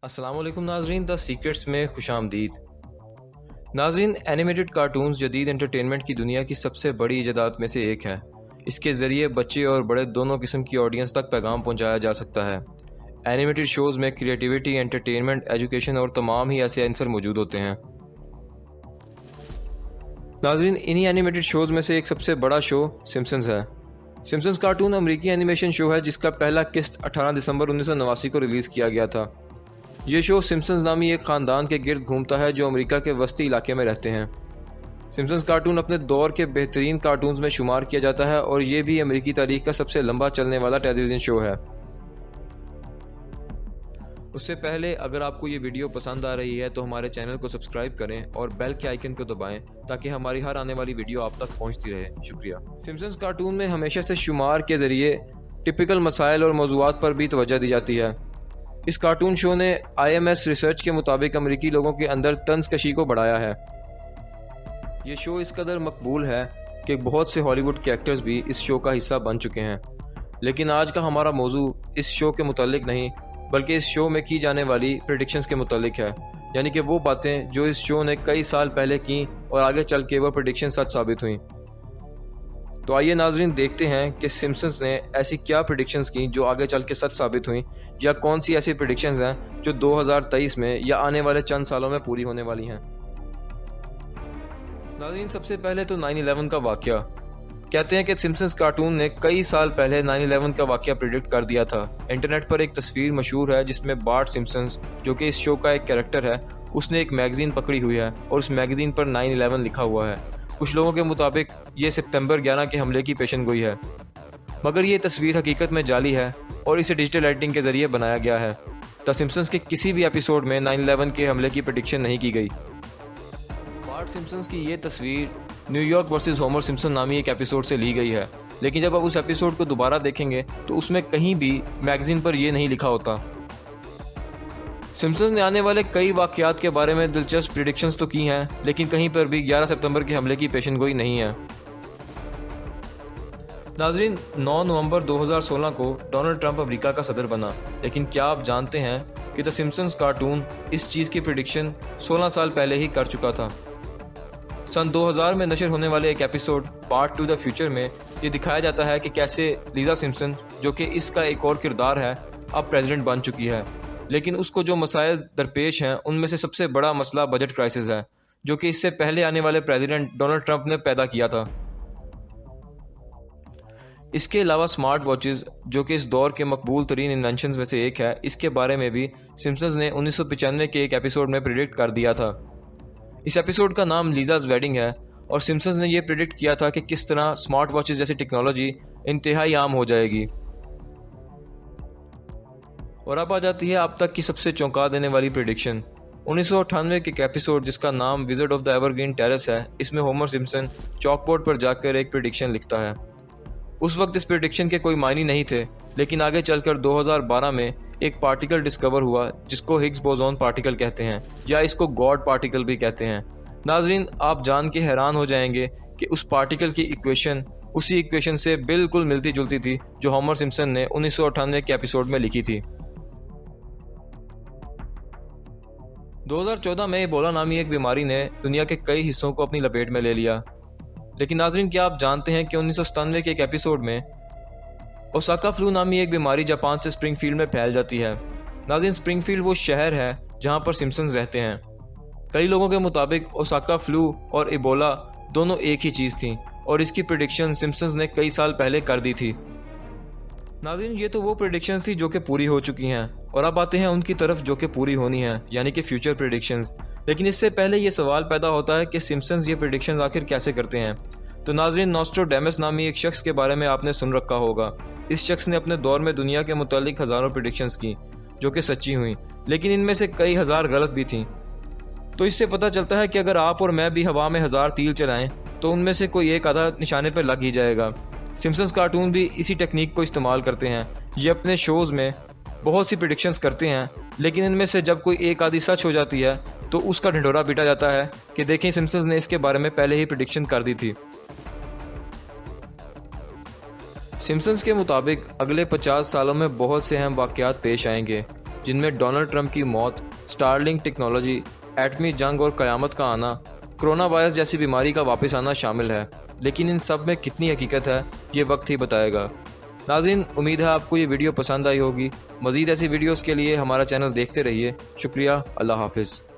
अस्सलामुअलैकुम नाजरीन, the secrets में खुशामदीद। नाजरीन, एनिमेटेड कार्टून्स जदीद एंटरटेनमेंट की दुनिया की सबसे बड़ी ईजादात में से एक है। इसके ज़रिए बच्चे और बड़े दोनों किस्म की ऑडियंस तक पैगाम पहुंचाया जा सकता है। एनिमेटेड शोज़ में क्रिएटिविटी, एंटरटेनमेंट, एजुकेशन और तमाम ही ऐसे आंसर मौजूद होते हैं। नाजरीन, इन्हीं एनिमेटेड शोज़ में से एक सबसे बड़ा शो सिम्पसन्स है। सिम्पसन्स कार्टून अमरीकी एनिमेशन शो है जिसका पहला किस्त 18 दिसंबर 1989 को रिलीज़ किया गया था। ये शो सिम्पसन्स नामी एक ख़ानदान के गिर्द घूमता है जो अमेरिका के वस्ती इलाके में रहते हैं। सिम्पसन्स कार्टून अपने दौर के बेहतरीन कार्टून्स में शुमार किया जाता है और ये भी अमेरिकी तारीख का सबसे लंबा चलने वाला टेलीविज़न शो है। उससे पहले अगर आपको ये वीडियो पसंद आ रही है तो हमारे चैनल को सब्सक्राइब करें और बेल के आइकन को दबाएं ताकि हमारी हर आने वाली वीडियो आप तक पहुंचती रहे। शुक्रिया। सिम्पसन्स कार्टून में हमेशा से शुमार के ज़रिए टिपिकल मसाइल और मौज़ूआत पर भी तवज्जो दी जाती है। इस कार्टून शो ने IMS रिसर्च के मुताबिक अमेरिकी लोगों के अंदर तंज़कशी को बढ़ाया है। ये शो इस कदर मकबूल है कि बहुत से हॉलीवुड के एक्टर्स भी इस शो का हिस्सा बन चुके हैं। लेकिन आज का हमारा मौजू इस शो के मुतालिक नहीं बल्कि इस शो में की जाने वाली प्रेडिक्शंस के मुतालिक है, यानी कि वो बातें जो इस शो ने कई साल पहले की और आगे चल के वो प्रेडिक्शन सच साबित हुई। तो आइए नाजरीन देखते हैं कि सिम्पसन्स ने ऐसी क्या प्रेडिक्शंस की जो आगे चल के सच साबित हुई, या कौन सी ऐसी प्रेडिक्शंस हैं जो 2023 में या आने वाले चंद सालों में पूरी होने वाली हैं। नाजरीन, सबसे पहले तो 9/11 का वाक़या। कहते हैं कि सिम्पसन्स कार्टून ने कई साल पहले 9/11 का वाक़या प्रेडिक्ट कर दिया था। इंटरनेट पर एक तस्वीर मशहूर है जिसमें बार्ट सिम्पसन्स, जो कि इस शो का एक कैरेक्टर है, उसने एक मैगज़ीन पकड़ी हुई है और उस मैगज़ीन पर 9/11 लिखा हुआ है। कुछ लोगों के मुताबिक ये सितंबर 11 के हमले की पेशन गोई है, मगर ये तस्वीर हकीकत में जाली है और इसे डिजिटल एडिटिंग के ज़रिए बनाया गया है। द सिम्पसन्स के किसी भी एपिसोड में 9/11 के हमले की प्रेडिक्शन नहीं की गई। बार्ट सिम्पसन्स की ये तस्वीर न्यूयॉर्क वर्सेस होमर सिम्पसन नामी एक एपिसोड से ली गई है, लेकिन जब आप उस एपिसोड को दोबारा देखेंगे तो उसमें कहीं भी मैगज़ीन पर यह नहीं लिखा होता। सिम्पसन्स ने आने वाले कई वाक़यात के बारे में दिलचस्प प्रेडिक्शंस तो की हैं, लेकिन कहीं पर भी 11 सितंबर के हमले की पेशेनगोई नहीं है। नाजरीन, 9 नवंबर 2016 को डोनाल्ड ट्रंप अमेरिका का सदर बना, लेकिन क्या आप जानते हैं कि द सिम्पसन्स कार्टून इस चीज़ की प्रेडिक्शन 16 साल पहले ही कर चुका था। सन 2000 में नशर होने वाले एक एपिसोड पार्ट 2 द फ्यूचर में ये दिखाया जाता है कि कैसे लीजा सिम्पसन, जो कि इसका एक और किरदार है, अब प्रेसिडेंट बन चुकी है। लेकिन उसको जो मसाइल दरपेश हैं उनमें से सबसे बड़ा मसला बजट क्राइसिस है, जो कि इससे पहले आने वाले प्रेसिडेंट डोनाल्ड ट्रंप ने पैदा किया था। इसके अलावा स्मार्ट वॉचेस, जो कि इस दौर के मकबूल तरीन इन्वेंशंस में से एक है, इसके बारे में भी सिम्पसन्स ने 1995 के एक एपिसोड में प्रेडिक्ट कर दिया था। इस एपिसोड का नाम लीजाज वेडिंग है और सिम्पसन्स ने यह प्रेडिक्ट किया था कि किस तरह स्मार्ट वॉचेस जैसी टेक्नोलॉजी इंतहाई आम हो जाएगी। और अब आ जाती है अब तक की सबसे चौंका देने वाली प्रेडिक्शन। 1998 के एक एपिसोड जिसका नाम wizard of the evergreen terrace है, इसमें होमर सिम्पसन चॉकबोर्ड पर जाकर एक प्रेडिक्शन लिखता है। उस वक्त इस प्रेडिक्शन के कोई मायने नहीं थे, लेकिन आगे चलकर 2012 में एक पार्टिकल डिस्कवर हुआ जिसको हिग्स बोसॉन पार्टिकल कहते हैं, या इसको गॉड पार्टिकल भी कहते हैं। नाजरीन, आप जान के हैरान हो जाएंगे कि उस पार्टिकल की इक्वेशन उसी इक्वेशन से बिल्कुल मिलती जुलती थी जो होमर सिम्पसन ने 1998 के एपिसोड में लिखी थी। 2014 में इबोला नामी एक बीमारी ने दुनिया के कई हिस्सों को अपनी लपेट में ले लिया। लेकिन नाजरीन, क्या आप जानते हैं कि 1997 के एक एपिसोड में ओसाका फ्लू नामी एक बीमारी जापान से स्प्रिंगफील्ड में फैल जाती है। नाज़रीन, स्प्रिंगफील्ड वो शहर है जहां पर सिम्पसन्स रहते हैं। कई लोगों के मुताबिक ओसाका फ्लू और इबोला दोनों एक ही चीज़ थी और इसकी प्रेडिक्शन सिम्पसन्स ने कई साल पहले कर दी थी। नाज़रीन, ये तो वो प्रेडिक्शंस थी जो कि पूरी हो चुकी हैं, और अब आते हैं उनकी तरफ जो कि पूरी होनी है, यानी कि फ्यूचर प्रेडिक्शंस। लेकिन इससे पहले ये सवाल पैदा होता है कि सिम्पसन्स ये प्रेडिक्शंस आखिर कैसे करते हैं। तो नाजरीन, नॉस्ट्राडेमस नामी एक शख्स के बारे में आपने सुन रखा होगा। इस शख्स ने अपने दौर में दुनिया के मुतालिक हज़ारों प्रेडिक्शंस की जो कि सच्ची हुई, लेकिन इनमें से कई हज़ार गलत भी थीं। तो इससे पता चलता है कि अगर आप और मैं भी हवा में 1000 तीर चलाएं तो उनमें से कोई एक आधा निशाने पर लग ही जाएगा। सिम्पसन्स कार्टून भी इसी टेक्निक को इस्तेमाल करते हैं। ये अपने शोज़ में बहुत सी प्रेडिक्शंस करते हैं, लेकिन इनमें से जब कोई एक आधी सच हो जाती है तो उसका ढिंढोरा पीटा जाता है कि देखें, सिम्पसन्स ने इसके बारे में पहले ही प्रेडिक्शन कर दी थी। सिम्पसन्स के मुताबिक अगले 50 सालों में बहुत से अहम वाक़यात पेश आएंगे। जिनमें डोनाल्ड ट्रंप की मौत, स्टारलिंक टेक्नोलॉजी, एटमी जंग और क़यामत का आना, कोरोना वायरस जैसी बीमारी का वापस आना शामिल है। लेकिन इन सब में कितनी हकीकत है ये वक्त ही बताएगा। नाज़रीन, उम्मीद है आपको ये वीडियो पसंद आई होगी। मज़ीद ऐसी वीडियोज़ के लिए हमारा चैनल देखते रहिए। शुक्रिया। अल्लाह हाफिज़।